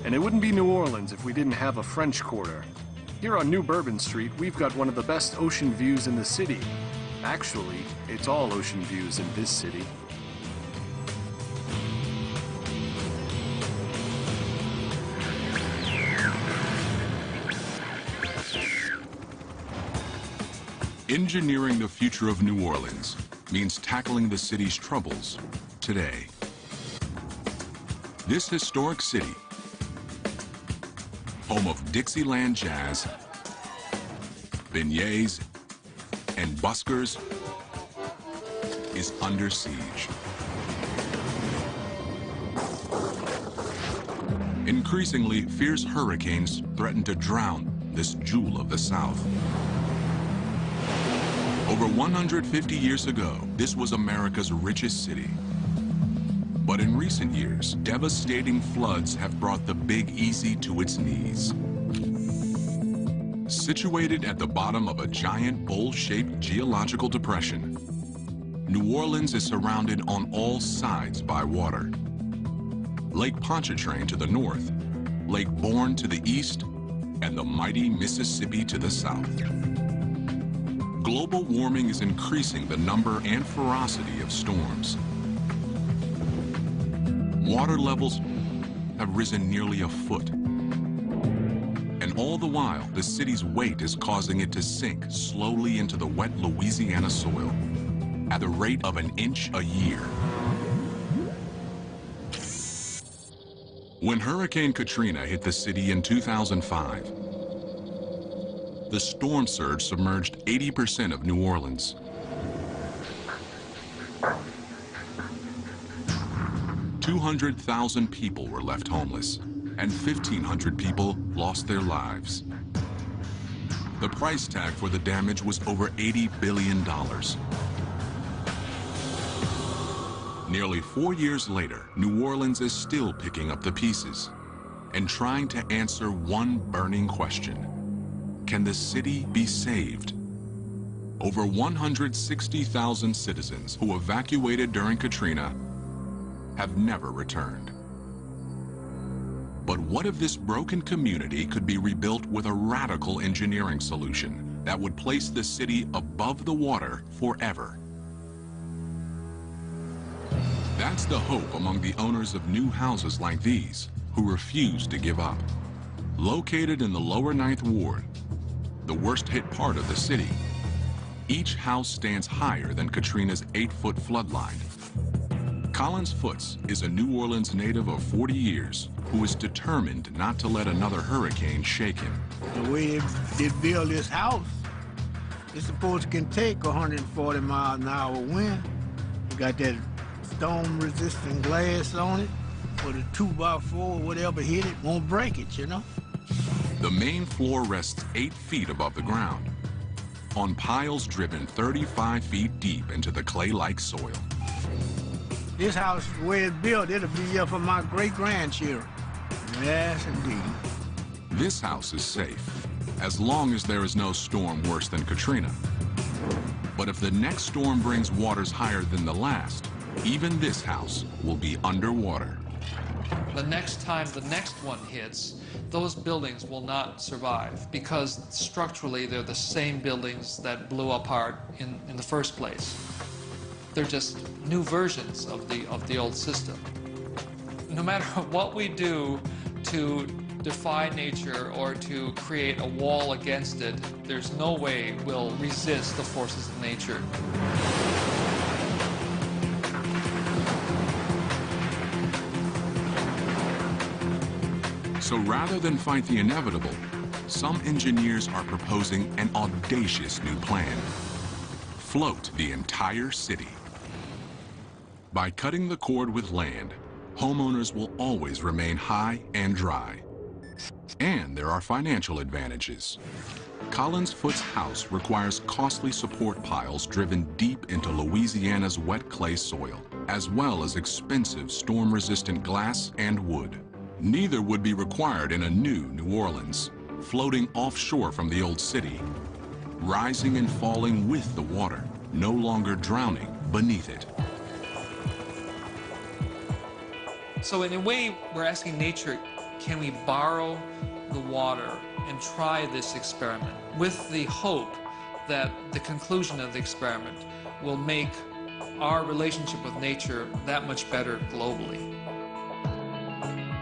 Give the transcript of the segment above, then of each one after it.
And it wouldn't be New Orleans if we didn't have a French Quarter. Here on New Bourbon Street, we've got one of the best ocean views in the city. Actually, it's all ocean views in this city. Engineering the future of New Orleans means tackling the city's troubles today. This historic city, home of Dixieland jazz, beignets, and buskers, is under siege. Increasingly, fierce hurricanes threaten to drown this jewel of the South. Over 150 years ago, this was America's richest city. But in recent years, devastating floods have brought the Big Easy to its knees. Situated at the bottom of a giant bowl-shaped geological depression, New Orleans is surrounded on all sides by water. Lake Pontchartrain to the north, Lake Borgne to the east, and the mighty Mississippi to the south. Global warming is increasing the number and ferocity of storms. Water levels have risen nearly a foot. And all the while, the city's weight is causing it to sink slowly into the wet Louisiana soil at the rate of an inch a year. When Hurricane Katrina hit the city in 2005, the storm surge submerged 80% of New Orleans. 200,000 people were left homeless, and 1,500 people lost their lives. The price tag for the damage was over $80 billion. Nearly 4 years later, New Orleans is still picking up the pieces and trying to answer one burning question. Can the city be saved? Over 160,000 citizens who evacuated during Katrina have never returned. But what if this broken community could be rebuilt with a radical engineering solution that would place the city above the water forever? That's the hope among the owners of new houses like these, who refuse to give up. Located in the lower 9th Ward, the worst hit part of the city, each house stands higher than Katrina's 8-foot floodline. Collins Foots is a New Orleans native of 40 years who is determined not to let another hurricane shake him. The way they build this house, it's supposed to can take 140 miles an hour wind. You got that storm-resistant glass on it, with a 2x4, whatever hit it, won't break it, you know? The main floor rests 8 feet above the ground, on piles driven 35 feet deep into the clay-like soil. This house, the way it's built, it'll be here for my great-grandchildren. Yes, indeed. This house is safe, as long as there is no storm worse than Katrina. But if the next storm brings waters higher than the last, even this house will be underwater. The next time the next one hits, those buildings will not survive because structurally they're the same buildings that blew apart in the first place. They're just new versions of the old system. No matter what we do to defy nature or to create a wall against it, there's no way we'll resist the forces of nature. So rather than fight the inevitable, some engineers are proposing an audacious new plan. Float the entire city. By cutting the cord with land, homeowners will always remain high and dry. And there are financial advantages. Collins Foote's house requires costly support piles driven deep into Louisiana's wet clay soil, as well as expensive storm-resistant glass and wood. Neither would be required in a new New Orleans, floating offshore from the old city, rising and falling with the water, no longer drowning beneath it. So in a way, we're asking nature, can we borrow the water and try this experiment with the hope that the conclusion of the experiment will make our relationship with nature that much better globally.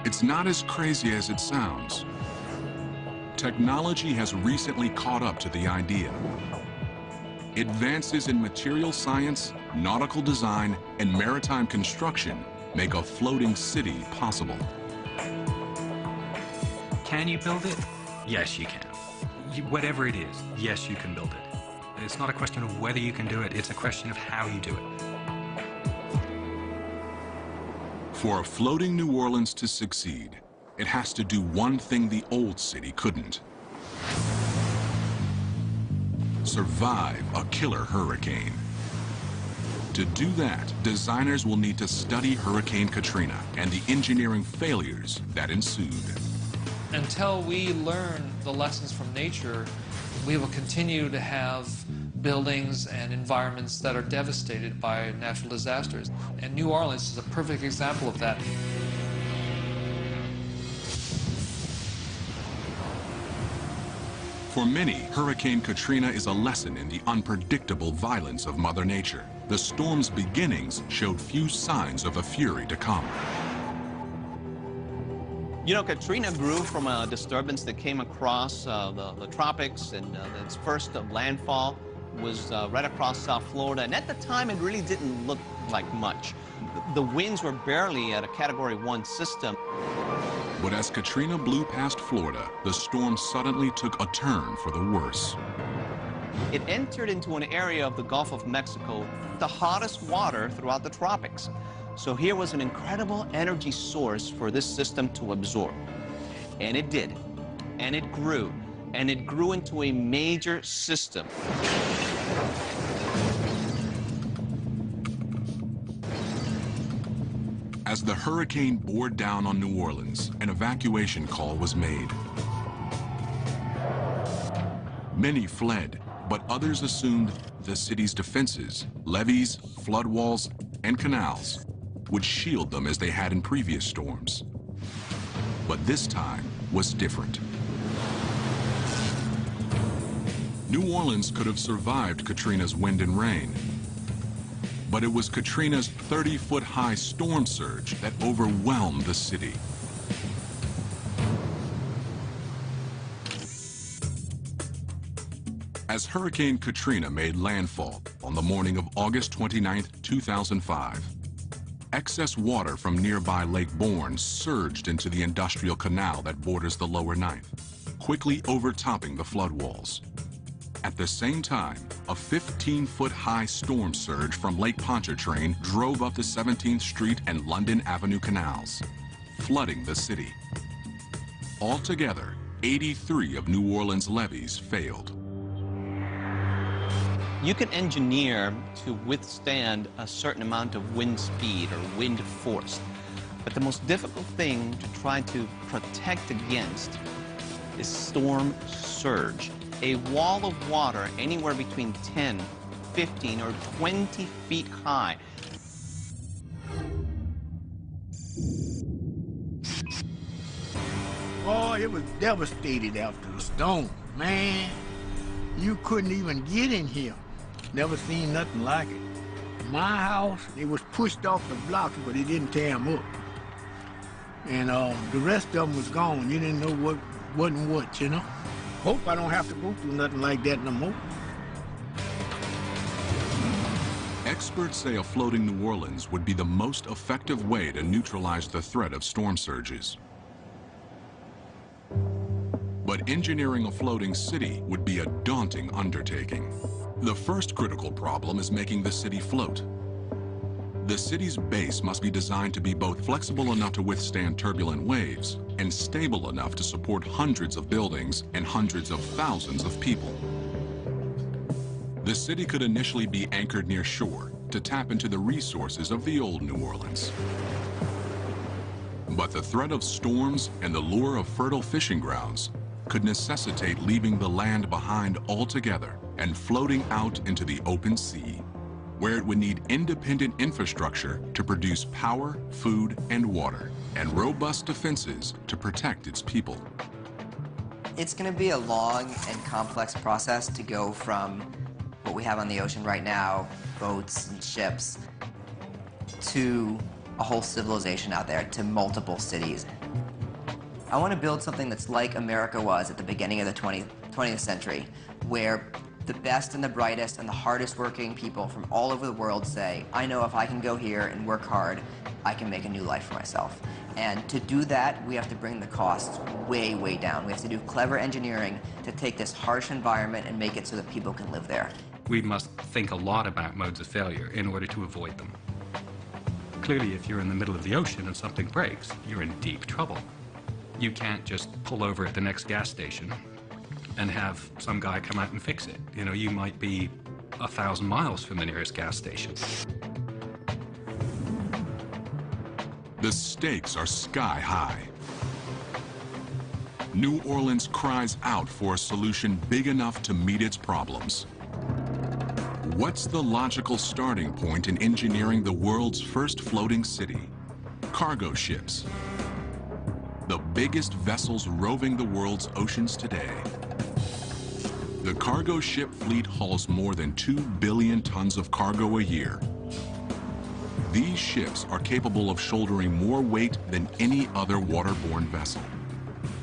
It's not as crazy as it sounds. Technology has recently caught up to the idea. Advances in material science, nautical design, and maritime construction make a floating city possible. Can you build it? Yes, you can. Whatever it is, yes, you can build it. It's not a question of whether you can do it, it's a question of how you do it. For a floating New Orleans to succeed, it has to do one thing the old city couldn't. Survive a killer hurricane. To do that, designers will need to study Hurricane Katrina and the engineering failures that ensued. Until we learn the lessons from nature, we will continue to have buildings and environments that are devastated by natural disasters. And New Orleans is a perfect example of that. For many, Hurricane Katrina is a lesson in the unpredictable violence of Mother Nature. The storm's beginnings showed few signs of a fury to come. You know, Katrina grew from a disturbance that came across the tropics, and its first landfall was right across South Florida. And at the time, it really didn't look like much. The winds were barely at a Category 1 system. But as Katrina blew past Florida, the storm suddenly took a turn for the worse. It entered into an area of the Gulf of Mexico, the hottest water throughout the tropics. So here was an incredible energy source for this system to absorb. And it did. And it grew. And it grew into a major system. As the hurricane bore down on New Orleans, an evacuation call was made. Many fled, but others assumed the city's defenses, levees, flood walls, and canals would shield them as they had in previous storms. But this time was different. New Orleans could have survived Katrina's wind and rain, but it was Katrina's 30-foot-high storm surge that overwhelmed the city. As Hurricane Katrina made landfall on the morning of August 29, 2005, excess water from nearby Lake Borgne surged into the industrial canal that borders the lower Ninth, quickly overtopping the flood walls. At the same time, a 15-foot-high storm surge from Lake Pontchartrain drove up the 17th Street and London Avenue canals, flooding the city. Altogether, 83 of New Orleans levees failed. You can engineer to withstand a certain amount of wind speed or wind force. But the most difficult thing to try to protect against is storm surge. A wall of water anywhere between 10, 15, or 20 feet high. Oh, it was devastated after the storm, man. You couldn't even get in here. Never seen nothing like it. My house, it was pushed off the blocks, but it didn't tear them up. And the rest of them was gone. You didn't know what wasn't what, you know? Hope I don't have to go through nothing like that no more. Experts say a floating New Orleans would be the most effective way to neutralize the threat of storm surges. But engineering a floating city would be a daunting undertaking. The first critical problem is making the city float. The city's base must be designed to be both flexible enough to withstand turbulent waves and stable enough to support hundreds of buildings and hundreds of thousands of people. The city could initially be anchored near shore to tap into the resources of the old New Orleans. But the threat of storms and the lure of fertile fishing grounds could necessitate leaving the land behind altogether and floating out into the open sea, where it would need independent infrastructure to produce power, food, and water, and robust defenses to protect its people. It's going to be a long and complex process to go from what we have on the ocean right now, boats and ships, to a whole civilization out there, to multiple cities. I want to build something that's like America was at the beginning of the 20th century, where the best and the brightest and the hardest working people from all over the world say, I know if I can go here and work hard, I can make a new life for myself. And to do that, we have to bring the costs way, way down. We have to do clever engineering to take this harsh environment and make it so that people can live there. We must think a lot about modes of failure in order to avoid them. Clearly, if you're in the middle of the ocean and something breaks, you're in deep trouble. You can't just pull over at the next gas station and have some guy come out and fix it. You know, you might be 1,000 miles from the nearest gas station. The stakes are sky high. New Orleans cries out for a solution big enough to meet its problems. What's the logical starting point in engineering the world's first floating city? Cargo ships. The biggest vessels roving the world's oceans today. The cargo ship fleet hauls more than 2 billion tons of cargo a year. These ships are capable of shouldering more weight than any other waterborne vessel.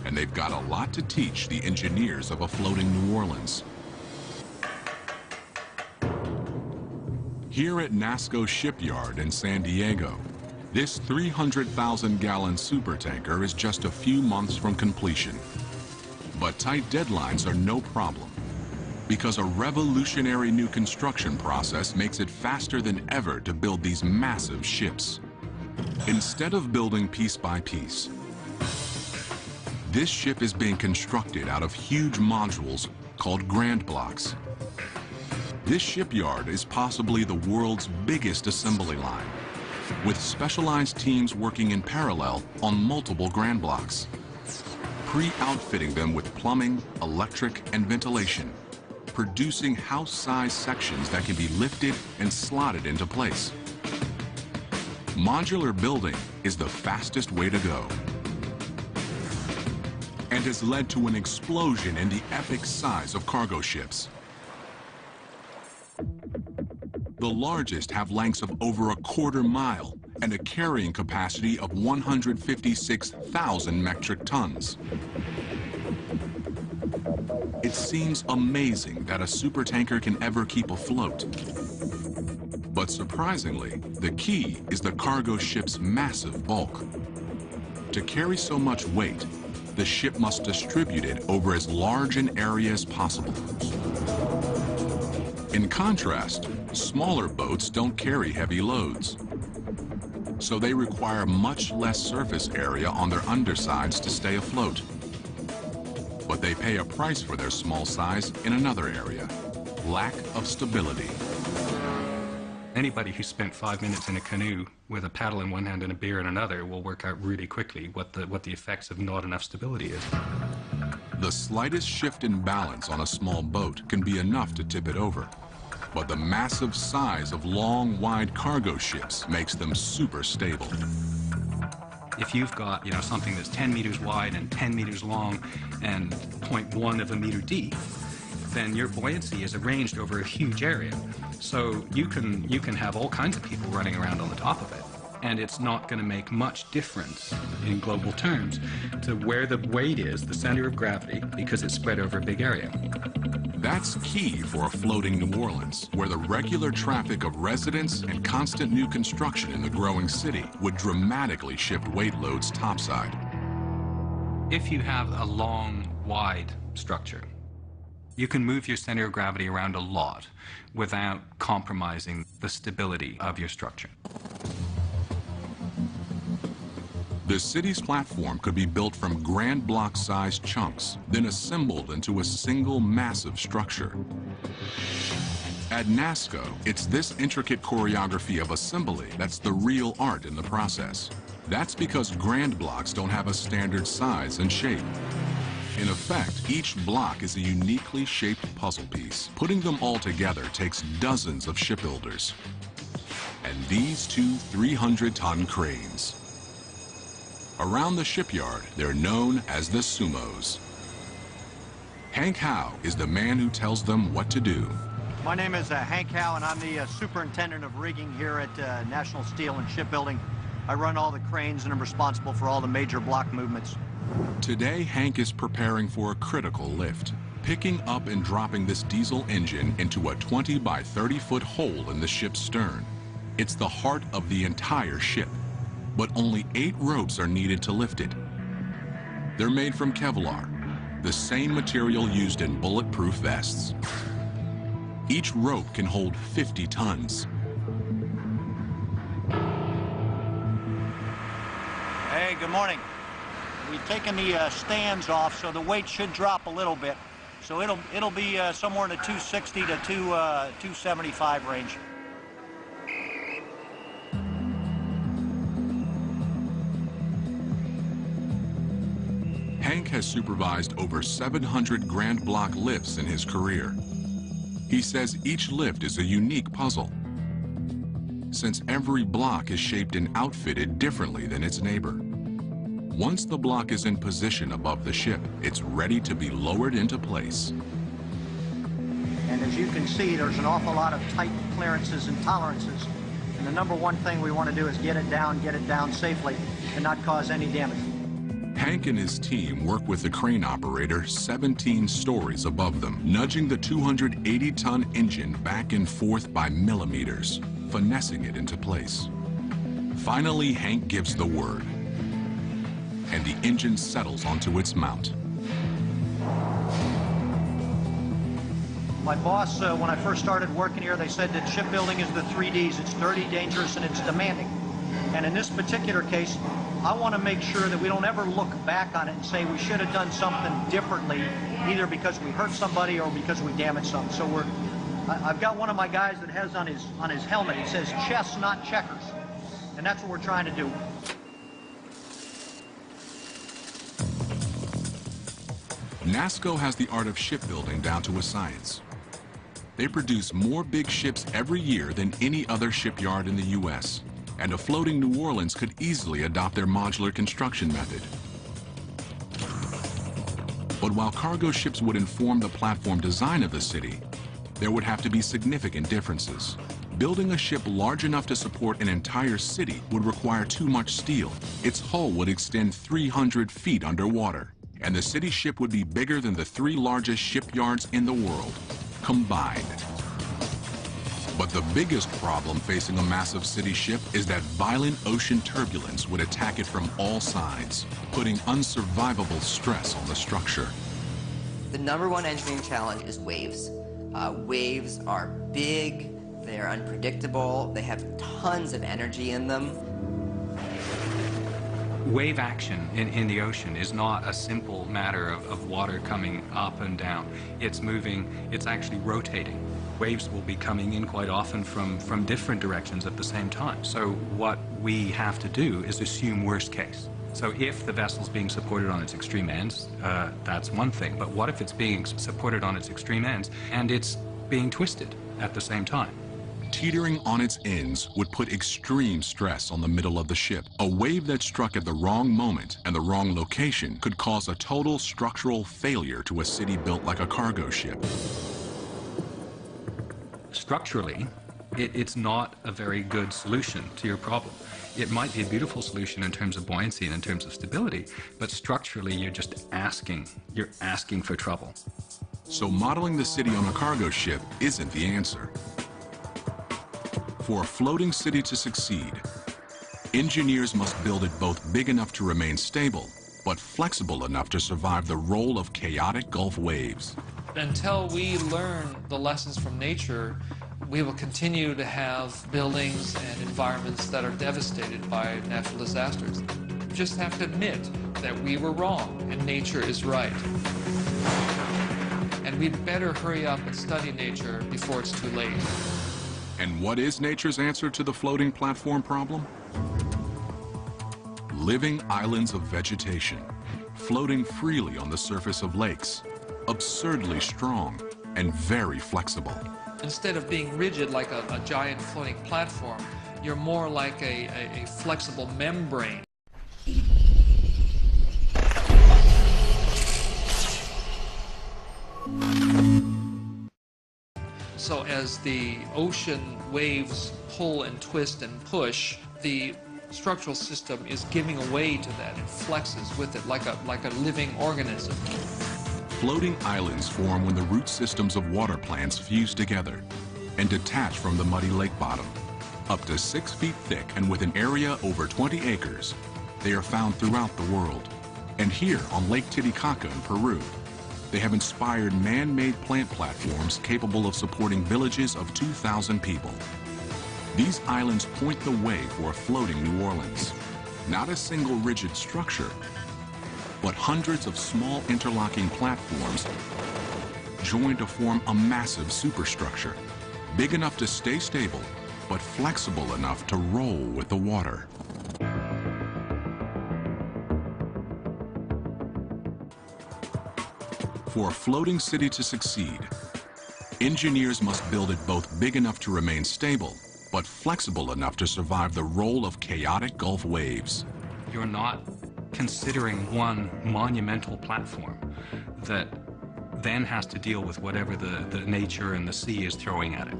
And they've got a lot to teach the engineers of a floating New Orleans. Here at NASSCO Shipyard in San Diego, this 300,000-gallon supertanker is just a few months from completion. But tight deadlines are no problem, because a revolutionary new construction process makes it faster than ever to build these massive ships. Instead of building piece by piece, this ship is being constructed out of huge modules called Grand Blocks. This shipyard is possibly the world's biggest assembly line, with specialized teams working in parallel on multiple Grand Blocks, pre-outfitting them with plumbing, electric, and ventilation, producing house-sized sections that can be lifted and slotted into place. Modular building is the fastest way to go, and has led to an explosion in the epic size of cargo ships. The largest have lengths of over 1/4 mile and a carrying capacity of 156,000 metric tons. It seems amazing that a supertanker can ever keep afloat. But surprisingly, the key is the cargo ship's massive bulk. To carry so much weight, the ship must distribute it over as large an area as possible. In contrast, smaller boats don't carry heavy loads, so they require much less surface area on their undersides to stay afloat. But they pay a price for their small size in another area: lack of stability. Anybody who spent 5 minutes in a canoe with a paddle in one hand and a beer in another will work out really quickly what the effects of not enough stability is. The slightest shift in balance on a small boat can be enough to tip it over. But the massive size of long, wide cargo ships makes them super stable. If you've got, you know, something that's 10 meters wide and 10 meters long and 0.1 of a meter deep, then your buoyancy is arranged over a huge area. So you can have all kinds of people running around on the top of it, and it's not going to make much difference in global terms to where the weight is, the center of gravity, because it's spread over a big area. That's key for a floating New Orleans, where the regular traffic of residents and constant new construction in the growing city would dramatically shift weight loads topside. If you have a long, wide structure, You can move your center of gravity around a lot without compromising the stability of your structure. The city's platform could be built from grand block-sized chunks, then assembled into a single massive structure. At NASCO, it's this intricate choreography of assembly that's the real art in the process. That's because grand blocks don't have a standard size and shape. In effect, each block is a uniquely shaped puzzle piece. Putting them all together takes dozens of shipbuilders. And these two 300-ton cranes. Around the shipyard, they're known as the Sumos. Hank Howe is the man who tells them what to do. My name is Hank Howe, and I'm the superintendent of rigging here at National Steel and Shipbuilding. I run all the cranes and I'm responsible for all the major block movements. Today, Hank is preparing for a critical lift, picking up and dropping this diesel engine into a 20 by 30-foot hole in the ship's stern. It's the heart of the entire ship, but only 8 ropes are needed to lift it. They're made from Kevlar, the same material used in bulletproof vests. Each rope can hold 50 tons. Hey, good morning. We've taken the stands off, so the weight should drop a little bit. So it'll be somewhere in the 260 to 275 range. Hank has supervised over 700 grand block lifts in his career. He says each lift is a unique puzzle, since every block is shaped and outfitted differently than its neighbor. Once the block is in position above the ship, it's ready to be lowered into place. And as you can see, there's an awful lot of tight clearances and tolerances. And the number one thing we want to do is get it down safely and not cause any damage. Hank and his team work with the crane operator 17 stories above them, nudging the 280-ton engine back and forth by millimeters, finessing it into place. Finally, Hank gives the word, and the engine settles onto its mount. My boss, when I first started working here, they said that shipbuilding is the 3 Ds. It's dirty, dangerous, and it's demanding. And in this particular case, I want to make sure that we don't ever look back on it and say we should have done something differently, either because we hurt somebody or because we damaged something. So I've got one of my guys that has on his helmet, it says chess, not checkers. And that's what we're trying to do. NASCO has the art of shipbuilding down to a science. They produce more big ships every year than any other shipyard in the U.S., and a floating New Orleans could easily adopt their modular construction method. But while cargo ships would inform the platform design of the city, there would have to be significant differences. Building a ship large enough to support an entire city would require too much steel. Its hull would extend 300 feet underwater, and the city ship would be bigger than the 3 largest shipyards in the world combined. But the biggest problem facing a massive city ship is that violent ocean turbulence would attack it from all sides, putting unsurvivable stress on the structure. The number one engineering challenge is waves. Waves are big, they're unpredictable, they have tons of energy in them. Wave action in the ocean is not a simple matter of water coming up and down. It's moving, it's actually rotating. Waves will be coming in quite often from different directions at the same time. So what we have to do is assume worst case. So if the vessel's being supported on its extreme ends, that's one thing. But what if it's being supported on its extreme ends and it's being twisted at the same time? Teetering on its ends would put extreme stress on the middle of the ship. A wave that struck at the wrong moment and the wrong location could cause a total structural failure to a city built like a cargo ship. Structurally, it's not a very good solution to your problem. It might be a beautiful solution in terms of buoyancy and in terms of stability, but structurally you're asking for trouble. So modeling the city on a cargo ship isn't the answer. For a floating city to succeed, engineers must build it both big enough to remain stable, but flexible enough to survive the roll of chaotic Gulf waves. until we learn the lessons from nature, we will continue to have buildings and environments that are devastated by natural disasters. We just have to admit that we were wrong and nature is right. And we'd better hurry up and study nature before it's too late. And what is nature's answer to the floating platform problem? Living islands of vegetation, floating freely on the surface of lakes, absurdly strong and very flexible. Instead of being rigid like a giant floating platform, you're more like a flexible membrane. So as the ocean waves pull and twist and push, the structural system is giving away to that. It flexes with it like a living organism. Floating islands form when the root systems of water plants fuse together and detach from the muddy lake bottom. Up to 6 feet thick and with an area over 20 acres, they are found throughout the world. And here on Lake Titicaca in Peru, they have inspired man-made plant platforms capable of supporting villages of 2,000 people. These islands point the way for a floating New Orleans. Not a single rigid structure, but hundreds of small interlocking platforms joined to form a massive superstructure, big enough to stay stable, but flexible enough to roll with the water. For a floating city to succeed, engineers must build it both big enough to remain stable, but flexible enough to survive the roll of chaotic Gulf waves. You're not considering one monumental platform that then has to deal with whatever the nature and the sea is throwing at it.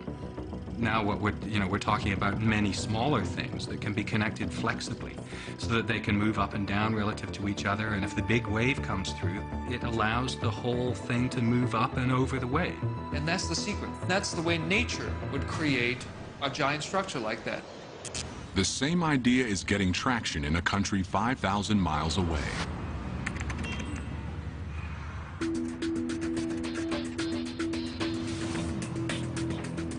Now what we're talking about many smaller things that can be connected flexibly so that they can move up and down relative to each other, and if the big wave comes through, it allows the whole thing to move up and over the wave. And that's the secret. That's the way nature would create a giant structure like that. The same idea is getting traction in a country 5,000 miles away.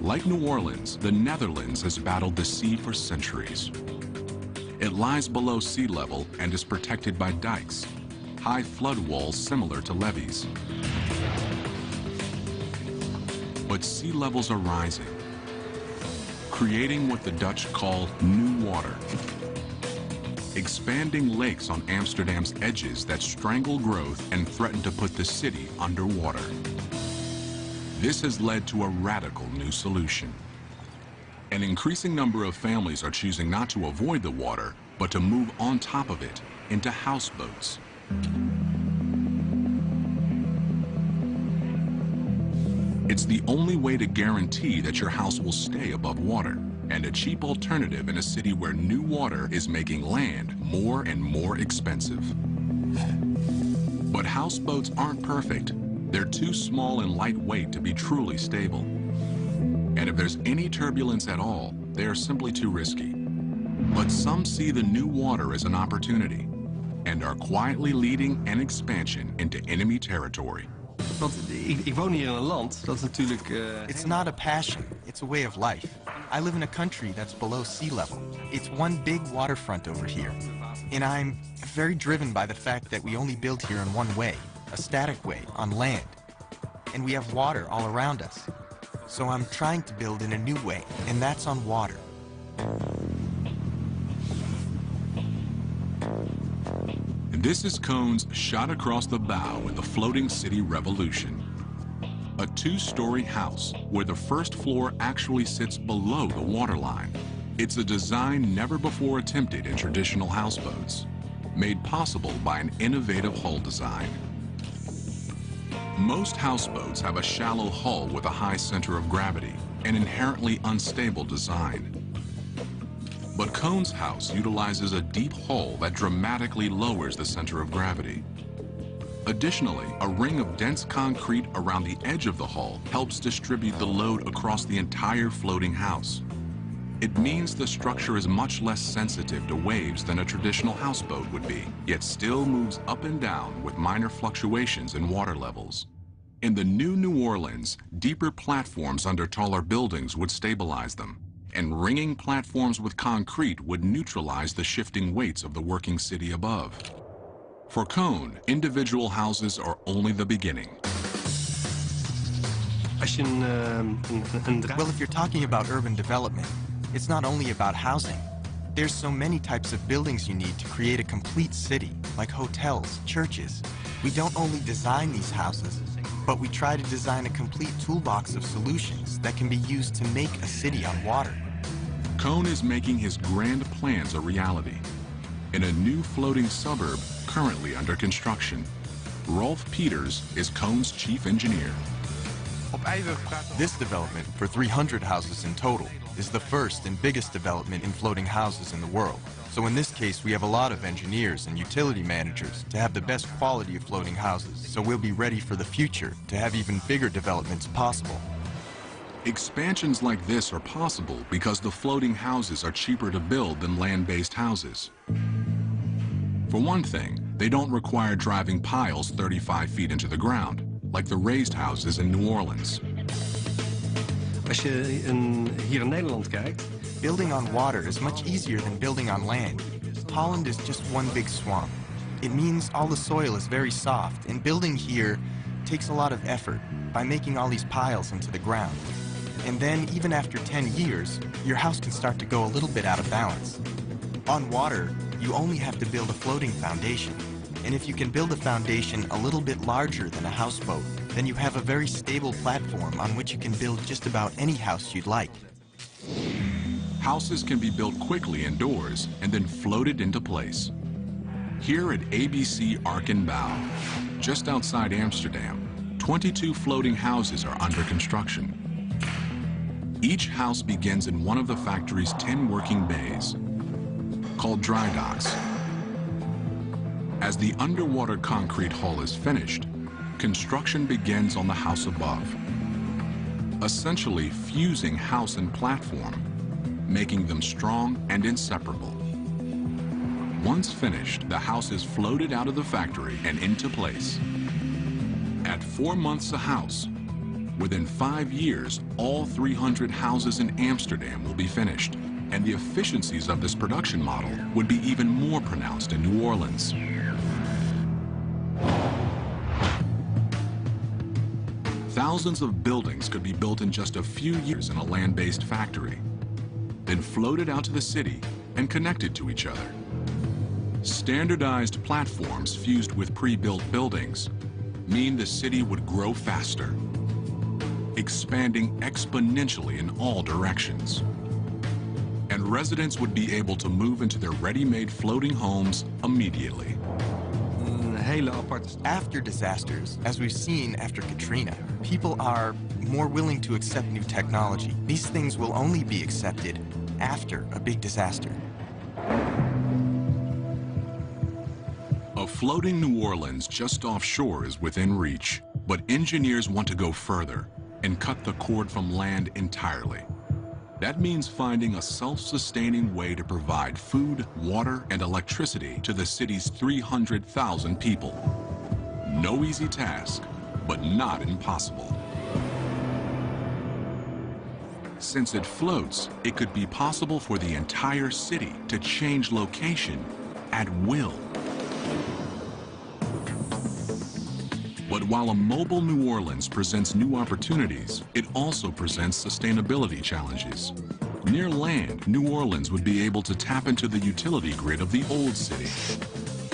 Like New Orleans, the Netherlands has battled the sea for centuries. It lies below sea level and is protected by dikes, high flood walls similar to levees. But sea levels are rising, creating what the Dutch call new water. Expanding lakes on Amsterdam's edges that strangle growth and threaten to put the city underwater. This has led to a radical new solution. An increasing number of families are choosing not to avoid the water, but to move on top of it into houseboats. It's the only way to guarantee that your house will stay above water, and a cheap alternative in a city where new water is making land more and more expensive. But houseboats aren't perfect. They're too small and lightweight to be truly stable. And if there's any turbulence at all, they are simply too risky. But some see the new water as an opportunity and are quietly leading an expansion into enemy territory. Want ik woon hier in een land dat natuurlijk... It's not a passion, it's a way of life. I live in a country that's below sea level. It's one big waterfront over here. And I'm very driven by the fact that we only build here in one way, a static way, on land. And we have water all around us. So I'm trying to build in a new way, and that's on water. This is Cohn's shot across the bow in the floating city revolution. A two-story house where the first floor actually sits below the waterline. It's a design never before attempted in traditional houseboats, made possible by an innovative hull design. Most houseboats have a shallow hull with a high center of gravity, an inherently unstable design. But Cohn's house utilizes a deep hull that dramatically lowers the center of gravity. Additionally, a ring of dense concrete around the edge of the hull helps distribute the load across the entire floating house. It means the structure is much less sensitive to waves than a traditional houseboat would be, yet still moves up and down with minor fluctuations in water levels. In the new New Orleans, deeper platforms under taller buildings would stabilize them, and ringing platforms with concrete would neutralize the shifting weights of the working city above. For Cone, individual houses are only the beginning. Well, if you're talking about urban development, it's not only about housing. There's so many types of buildings you need to create a complete city, like hotels, churches. We don't only design these houses, but we try to design a complete toolbox of solutions that can be used to make a city on water. Cone is making his grand plans a reality. In a new floating suburb currently under construction, Rolf Peters is Cone's chief engineer. This development, for 300 houses in total, is the first and biggest development in floating houses in the world. So in this case, we have a lot of engineers and utility managers to have the best quality of floating houses, so we'll be ready for the future to have even bigger developments possible. Expansions like this are possible because the floating houses are cheaper to build than land-based houses. For one thing, they don't require driving piles 35 feet into the ground, like the raised houses in New Orleans. Als je hier in Nederland kijkt, building on water is much easier than building on land. Holland is just one big swamp. It means all the soil is very soft, and building here takes a lot of effort by making all these piles into the ground. And then, even after 10 years, your house can start to go a little bit out of balance. On water, you only have to build a floating foundation. And if you can build a foundation a little bit larger than a houseboat, then you have a very stable platform on which you can build just about any house you'd like. Houses can be built quickly indoors and then floated into place. Here at ABC Ark and Bow, just outside Amsterdam, 22 floating houses are under construction. Each house begins in one of the factory's 10 working bays, called dry docks. As the underwater concrete hull is finished, construction begins on the house above, essentially fusing house and platform, making them strong and inseparable. Once finished, the house is floated out of the factory and into place. At 4 months a house, within 5 years, all 300 houses in Amsterdam will be finished, and the efficiencies of this production model would be even more pronounced in New Orleans. Thousands of buildings could be built in just a few years in a land-based factory, then floated out to the city and connected to each other. Standardized platforms fused with pre-built buildings mean the city would grow faster, expanding exponentially in all directions. And residents would be able to move into their ready-made floating homes immediately. After disasters, as we've seen after Katrina, people are more willing to accept new technology. These things will only be accepted after a big disaster. A floating New Orleans just offshore is within reach, but engineers want to go further and cut the cord from land entirely. That means finding a self-sustaining way to provide food, water, and electricity to the city's 300,000 people. No easy task, but not impossible. Since it floats, it could be possible for the entire city to change location at will. But while a mobile New Orleans presents new opportunities, it also presents sustainability challenges. Near land, New Orleans would be able to tap into the utility grid of the old city.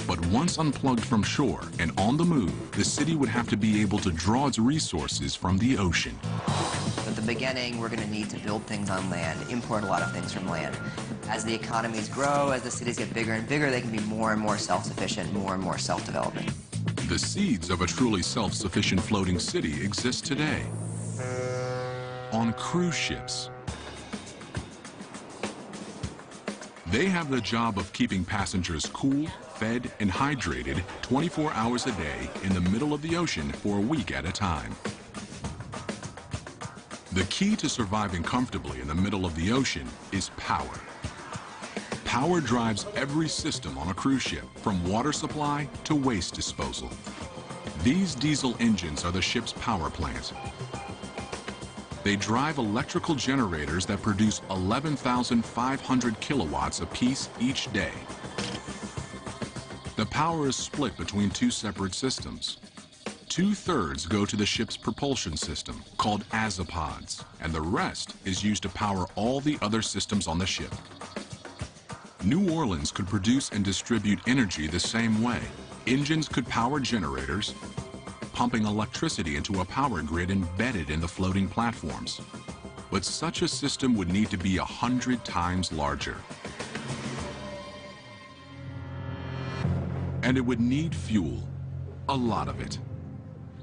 But once unplugged from shore and on the move, the city would have to be able to draw its resources from the ocean. At the beginning, we're going to need to build things on land, import a lot of things from land. As the economies grow, as the cities get bigger and bigger, they can be more and more self-sufficient, more and more self-developing. The seeds of a truly self-sufficient floating city exist today on cruise ships. They have the job of keeping passengers cool, fed, and hydrated 24 hours a day in the middle of the ocean for a week at a time. The key to surviving comfortably in the middle of the ocean is power. Power drives every system on a cruise ship, from water supply to waste disposal. These diesel engines are the ship's power plant. They drive electrical generators that produce 11,500 kilowatts apiece each day. The power is split between two separate systems. 2/3 go to the ship's propulsion system, called azipods, and the rest is used to power all the other systems on the ship. New Orleans could produce and distribute energy the same way. Engines could power generators, pumping electricity into a power grid embedded in the floating platforms. But such a system would need to be 100 times larger. And it would need fuel, a lot of it.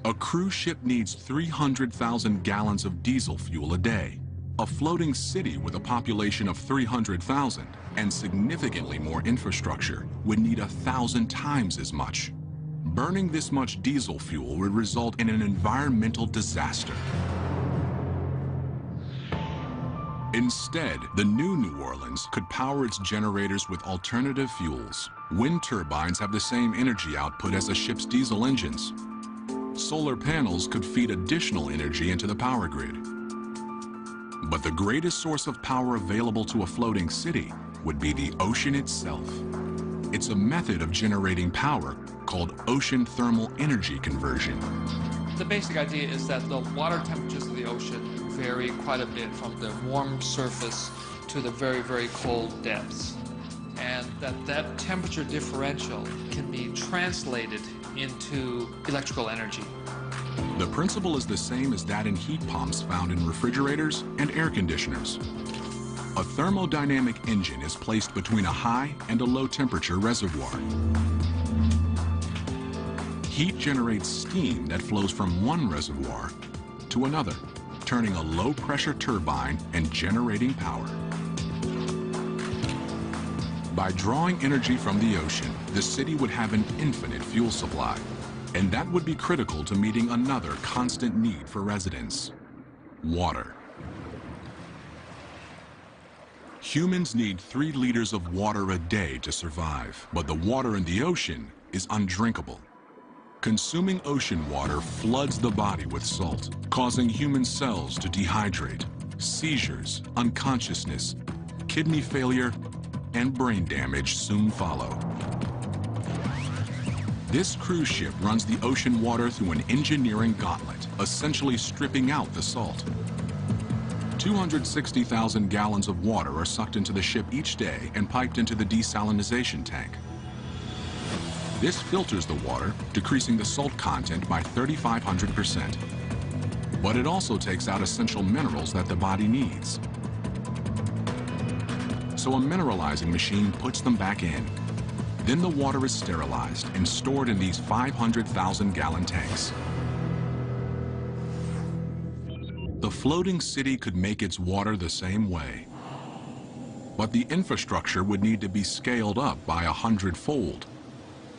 A cruise ship needs 300,000 gallons of diesel fuel a day. A floating city with a population of 300,000 and significantly more infrastructure would need 1,000 times as much. Burning this much diesel fuel would result in an environmental disaster. Instead, the new New Orleans could power its generators with alternative fuels. Wind turbines have the same energy output as a ship's diesel engines. Solar panels could feed additional energy into the power grid. But the greatest source of power available to a floating city would be the ocean itself. It's a method of generating power called ocean thermal energy conversion. The basic idea is that the water temperatures of the ocean vary quite a bit from the warm surface to the very, very cold depths. And that temperature differential can be translated into electrical energy. The principle is the same as that in heat pumps found in refrigerators and air conditioners. A thermodynamic engine is placed between a high and a low temperature reservoir. Heat generates steam that flows from one reservoir to another, turning a low pressure turbine and generating power. By drawing energy from the ocean, the city would have an infinite fuel supply, and that would be critical to meeting another constant need for residents: water. Humans need 3 liters of water a day to survive, but the water in the ocean is undrinkable. Consuming ocean water floods the body with salt, causing human cells to dehydrate. Seizures, unconsciousness, kidney failure, and brain damage soon follow. This cruise ship runs the ocean water through an engineering gauntlet, essentially stripping out the salt. 260,000 gallons of water are sucked into the ship each day and piped into the desalinization tank. This filters the water, decreasing the salt content by 3,500%. But it also takes out essential minerals that the body needs. So a mineralizing machine puts them back in. Then the water is sterilized and stored in these 500,000 gallon tanks. The floating city could make its water the same way. But the infrastructure would need to be scaled up by 100-fold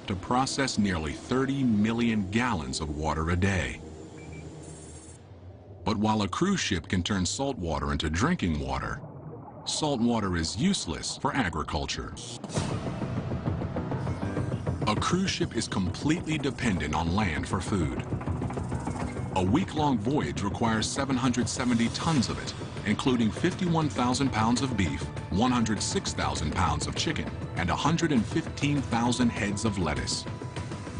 to process nearly 30 million gallons of water a day. But while a cruise ship can turn salt water into drinking water, salt water is useless for agriculture. A cruise ship is completely dependent on land for food. A week-long voyage requires 770 tons of it, including 51,000 pounds of beef, 106,000 pounds of chicken, and 115,000 heads of lettuce.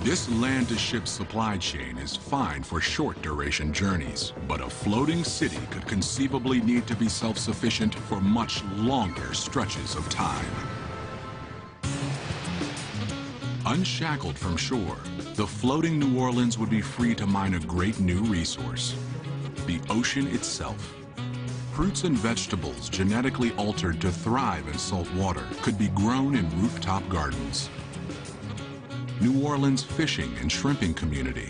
This land-to-ship supply chain is fine for short-duration journeys, but a floating city could conceivably need to be self-sufficient for much longer stretches of time. Unshackled from shore, the floating New Orleans would be free to mine a great new resource: the ocean itself. Fruits and vegetables genetically altered to thrive in salt water could be grown in rooftop gardens. New Orleans' fishing and shrimping community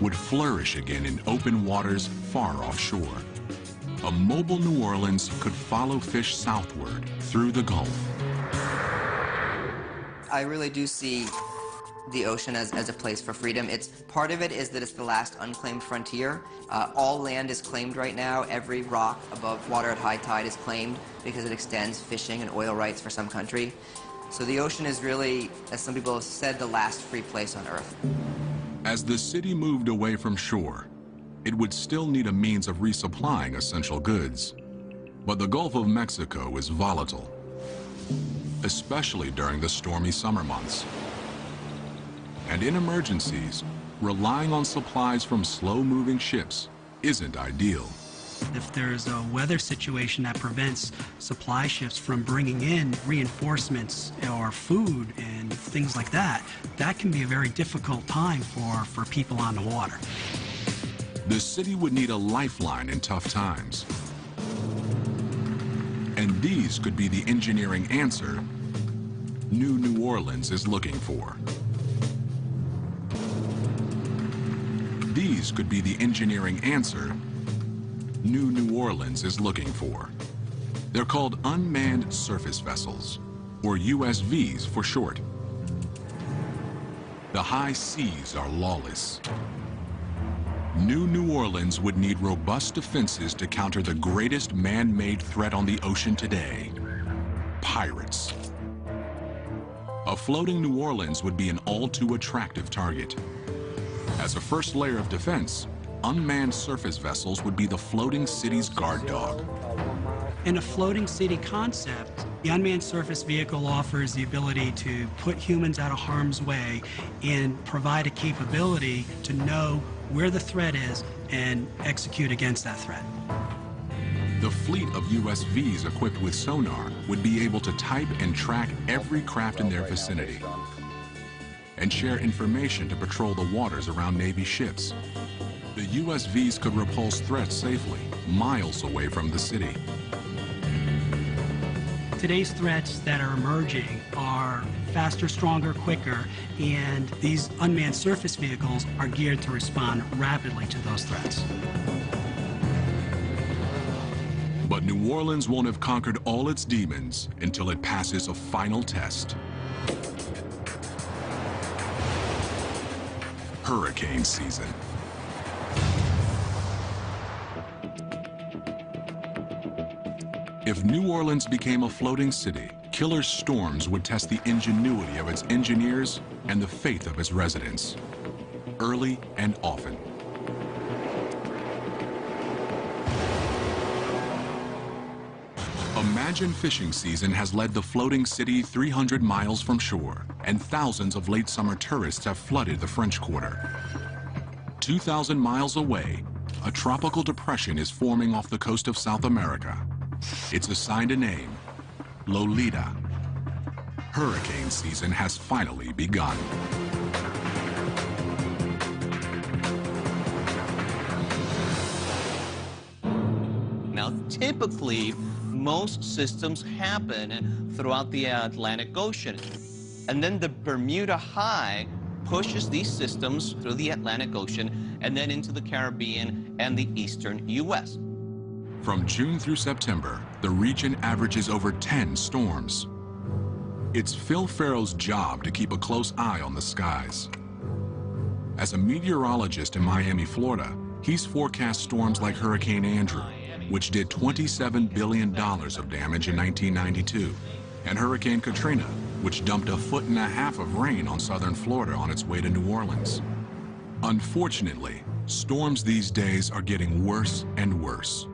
would flourish again in open waters far offshore. A mobile New Orleans could follow fish southward through the Gulf. I really do see the ocean as a place for freedom. Part of it is that it's the last unclaimed frontier. All land is claimed right now. Every rock above water at high tide is claimed because it extends fishing and oil rights for some country. So the ocean is really, as some people have said, the last free place on Earth. As the city moved away from shore, it would still need a means of resupplying essential goods. But the Gulf of Mexico is volatile, especially during the stormy summer months. And in emergencies, relying on supplies from slow-moving ships isn't ideal. If there's a weather situation that prevents supply ships from bringing in reinforcements or food and things like that, that can be a very difficult time for people on the water. The city would need a lifeline in tough times. And these could be the engineering answer New Orleans is looking for. These could be the engineering answer New Orleans is looking for. They're called unmanned surface vessels, or USVs for short. The high seas are lawless. New Orleans would need robust defenses to counter the greatest man-made threat on the ocean today: pirates. A floating New Orleans would be an all-too-attractive target. As a first layer of defense, unmanned surface vessels would be the floating city's guard dog. In a floating city concept, the unmanned surface vehicle offers the ability to put humans out of harm's way and provide a capability to know where the threat is and execute against that threat. The fleet of USVs equipped with sonar would be able to type and track every craft in their vicinity and share information to patrol the waters around Navy ships. The USVs could repulse threats safely, miles away from the city. Today's threats that are emerging are faster, stronger, quicker, and these unmanned surface vehicles are geared to respond rapidly to those threats. But New Orleans won't have conquered all its demons until it passes a final test. Hurricane season. If New Orleans became a floating city, killer storms would test the ingenuity of its engineers and the faith of its residents, early and often. Imagine fishing season has led the floating city 300 miles from shore, and thousands of late summer tourists have flooded the French Quarter. 2,000 miles away, a tropical depression is forming off the coast of South America. It's assigned a name: Lolita. Hurricane season has finally begun. Now, typically, most systems happen throughout the Atlantic Ocean. And then the Bermuda High pushes these systems through the Atlantic Ocean and then into the Caribbean and the eastern U.S. From June through September, the region averages over 10 storms. It's Phil Farrell's job to keep a close eye on the skies. As a meteorologist in Miami, Florida, he's forecast storms like Hurricane Andrew, which did $27 billion of damage in 1992, and Hurricane Katrina, which dumped 1.5 feet of rain on southern Florida on its way to New Orleans. Unfortunately, storms these days are getting worse and worse.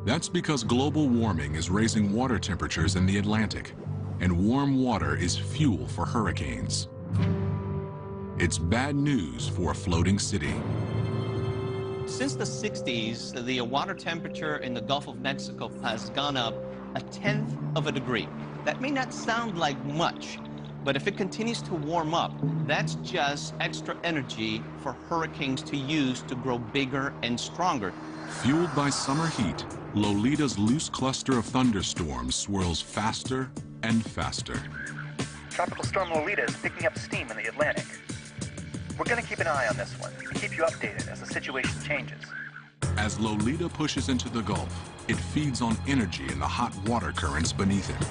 That's because global warming is raising water temperatures in the Atlantic, and warm water is fuel for hurricanes. It's bad news for a floating city. Since the 60s, the water temperature in the Gulf of Mexico has gone up 1/10 of a degree. That may not sound like much, but if it continues to warm up, that's just extra energy for hurricanes to use to grow bigger and stronger. Fueled by summer heat, Lolita's loose cluster of thunderstorms swirls faster and faster. Tropical Storm Lolita is picking up steam in the Atlantic. We're going to keep an eye on this one and keep you updated as the situation changes. As Lolita pushes into the Gulf, it feeds on energy in the hot water currents beneath it.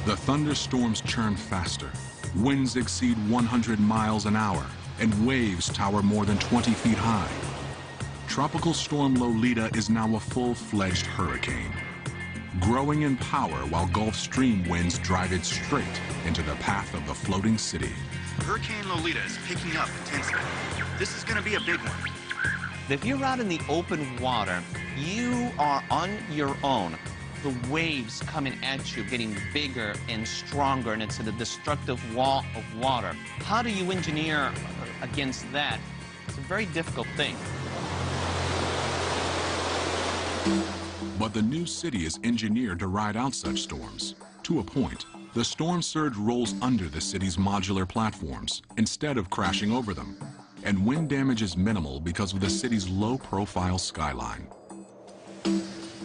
The thunderstorms churn faster, winds exceed 100 miles an hour, and waves tower more than 20 feet high. Tropical Storm Lolita is now a full-fledged hurricane, growing in power while Gulf Stream winds drive it straight into the path of the floating city. Hurricane Lolita is picking up intensity. This is going to be a big one. If you're out in the open water, you are on your own. The waves coming at you, getting bigger and stronger, and it's a destructive wall of water. How do you engineer against that? It's a very difficult thing. But the new city is engineered to ride out such storms. To a point, the storm surge rolls under the city's modular platforms instead of crashing over them. And wind damage is minimal because of the city's low-profile skyline.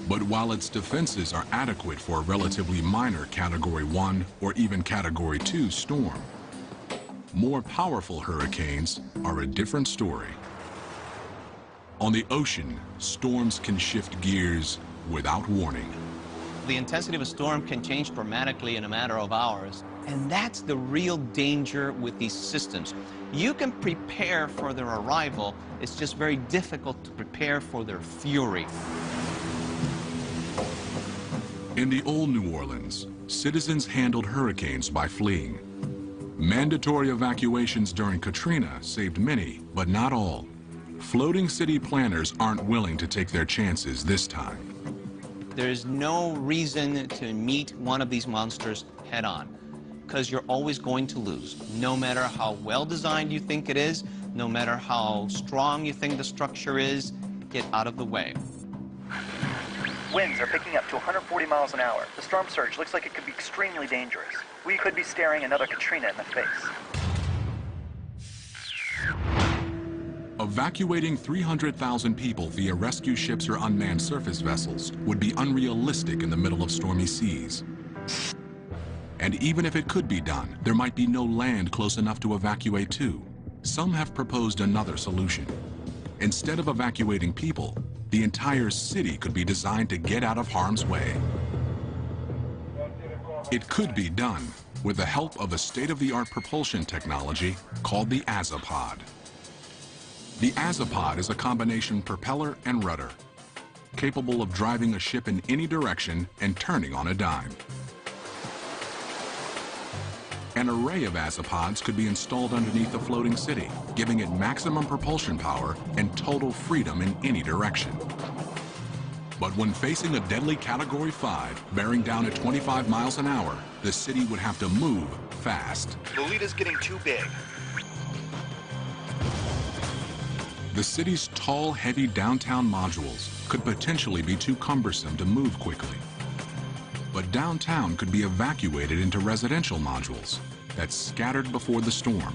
But while its defenses are adequate for a relatively minor Category 1 or even Category 2 storm, more powerful hurricanes are a different story. On the ocean, storms can shift gears without warning. The intensity of a storm can change dramatically in a matter of hours, and that's the real danger with these systems. You can prepare for their arrival, it's just very difficult to prepare for their fury. In the old New Orleans, citizens handled hurricanes by fleeing. Mandatory evacuations during Katrina saved many, but not all. Floating city planners aren't willing to take their chances this time. There's no reason to meet one of these monsters head-on, because you're always going to lose. No matter how well designed you think it is, no matter how strong you think the structure is, get out of the way. Winds are picking up to 140 miles an hour. The storm surge looks like it could be extremely dangerous. We could be staring another Katrina in the face. Evacuating 300,000 people via rescue ships or unmanned surface vessels would be unrealistic in the middle of stormy seas. And even if it could be done, there might be no land close enough to evacuate to. Some have proposed another solution. Instead of evacuating people, the entire city could be designed to get out of harm's way. It could be done with the help of a state-of-the-art propulsion technology called the Azipod. The Azipod is a combination propeller and rudder, capable of driving a ship in any direction and turning on a dime. An array of Azipods could be installed underneath the floating city, giving it maximum propulsion power and total freedom in any direction. But when facing a deadly Category 5 bearing down at 25 miles an hour, the city would have to move fast. Lolita's getting too big. The city's tall, heavy downtown modules could potentially be too cumbersome to move quickly. But downtown could be evacuated into residential modules that scattered before the storm.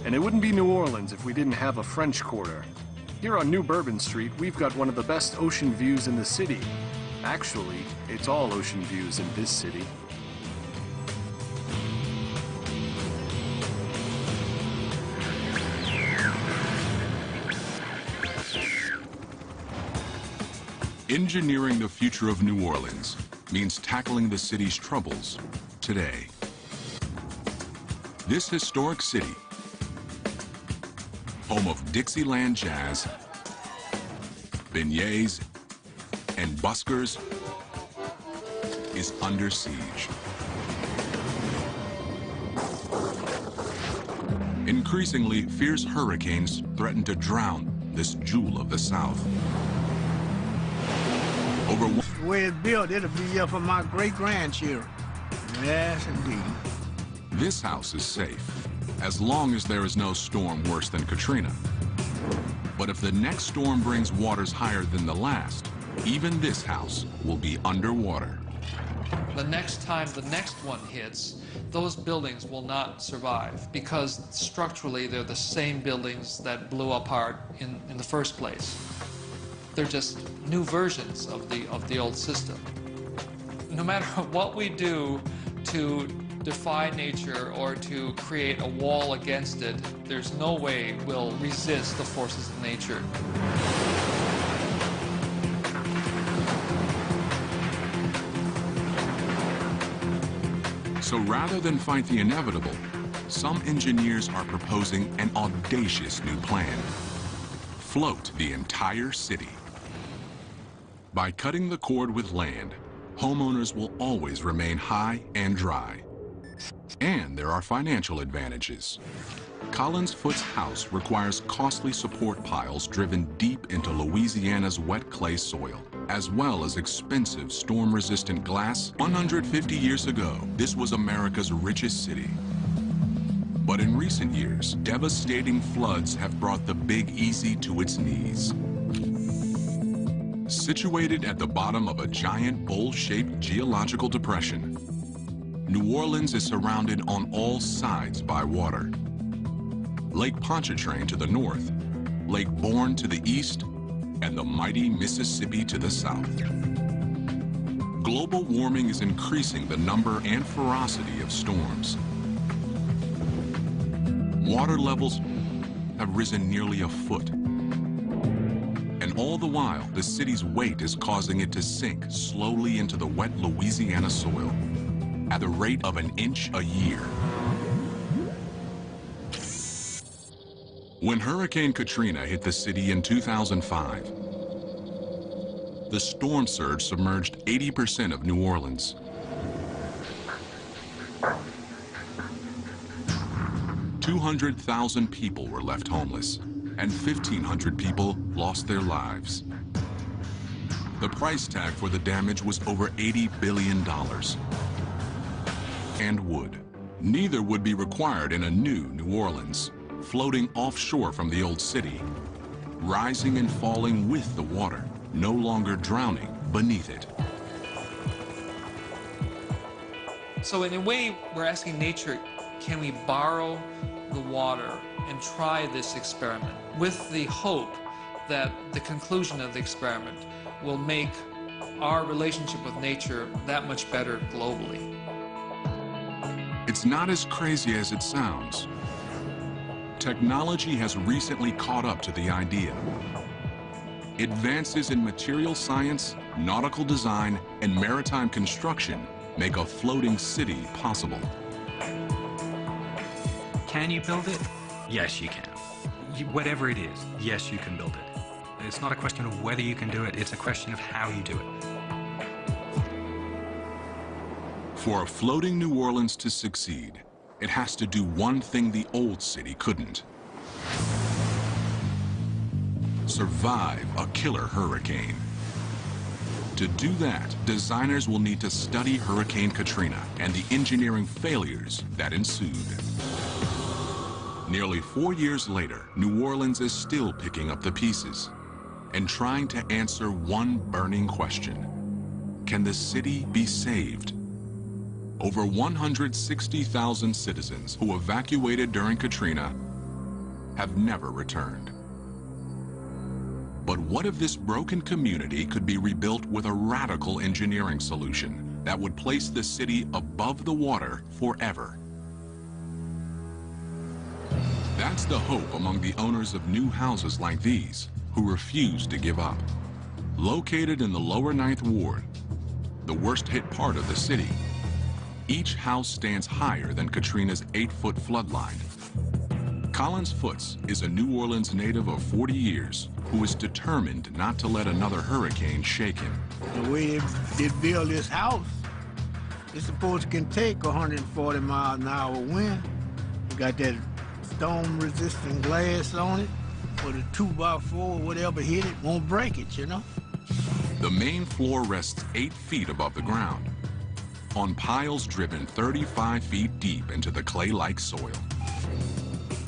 And it wouldn't be New Orleans if we didn't have a French Quarter. Here on New Bourbon Street, we've got one of the best ocean views in the city. Actually, it's all ocean views in this city. Engineering the future of New Orleans means tackling the city's troubles today. This historic city, home of Dixieland jazz, beignets, and buskers, is under siege. Increasingly, fierce hurricanes threaten to drown this jewel of the South. The way it's built, it'll be here for my great-grandchildren. Yes, indeed. This house is safe, as long as there is no storm worse than Katrina. But if the next storm brings waters higher than the last, even this house will be underwater. The next time the next one hits, those buildings will not survive because structurally they're the same buildings that blew apart in the first place. They're just new versions of the old system. No matter what we do to defy nature or to create a wall against it, there's no way we'll resist the forces of nature. So rather than fight the inevitable, some engineers are proposing an audacious new plan. Float the entire city. By cutting the cord with land, homeowners will always remain high and dry. And there are financial advantages. Collins Foote's house requires costly support piles driven deep into Louisiana's wet clay soil, as well as expensive storm-resistant glass. 150 years ago, this was America's richest city. But in recent years, devastating floods have brought the Big Easy to its knees. Situated at the bottom of a giant bowl-shaped geological depression, New Orleans is surrounded on all sides by water. Lake Pontchartrain to the north, Lake Borgne to the east, and the mighty Mississippi to the south. Global warming is increasing the number and ferocity of storms. Water levels have risen nearly a foot. And all the while, the city's weight is causing it to sink slowly into the wet Louisiana soil at the rate of an inch a year. When Hurricane Katrina hit the city in 2005, the storm surge submerged 80% of New Orleans. 200,000 people were left homeless, and 1,500 people lost their lives. The price tag for the damage was over $80 billion. And would. Neither would be required in a new New Orleans, floating offshore from the old city, rising and falling with the water, no longer drowning beneath it. So in a way, we're asking nature, can we borrow the water and try this experiment with the hope that the conclusion of the experiment will make our relationship with nature that much better globally. It's not as crazy as it sounds. Technology has recently caught up to the idea. Advances in material science, nautical design, and maritime construction make a floating city possible. Can you build it? Yes, you can. Whatever it is, yes, you can build it. It's not a question of whether you can do it, it's a question of how you do it. For a floating New Orleans to succeed, it has to do one thing the old city couldn't. Survive a killer hurricane. To do that, designers will need to study Hurricane Katrina and the engineering failures that ensued. Nearly 4 years later, New Orleans is still picking up the pieces and trying to answer one burning question. Can the city be saved? Over 160,000 citizens who evacuated during Katrina have never returned. But what if this broken community could be rebuilt with a radical engineering solution that would place the city above the water forever? That's the hope among the owners of new houses like these who refuse to give up. Located in the lower 9th Ward, the worst hit part of the city, each house stands higher than Katrina's 8-foot floodline. Collins Foote is a New Orleans native of 40 years who is determined not to let another hurricane shake him. The way they build this house, it's supposed to can take 140 mile an hour wind. You got that storm-resistant glass on it, with a 2x4, whatever hit it, won't break it, you know? The main floor rests 8 feet above the ground, on piles driven 35 feet deep into the clay-like soil.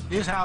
This house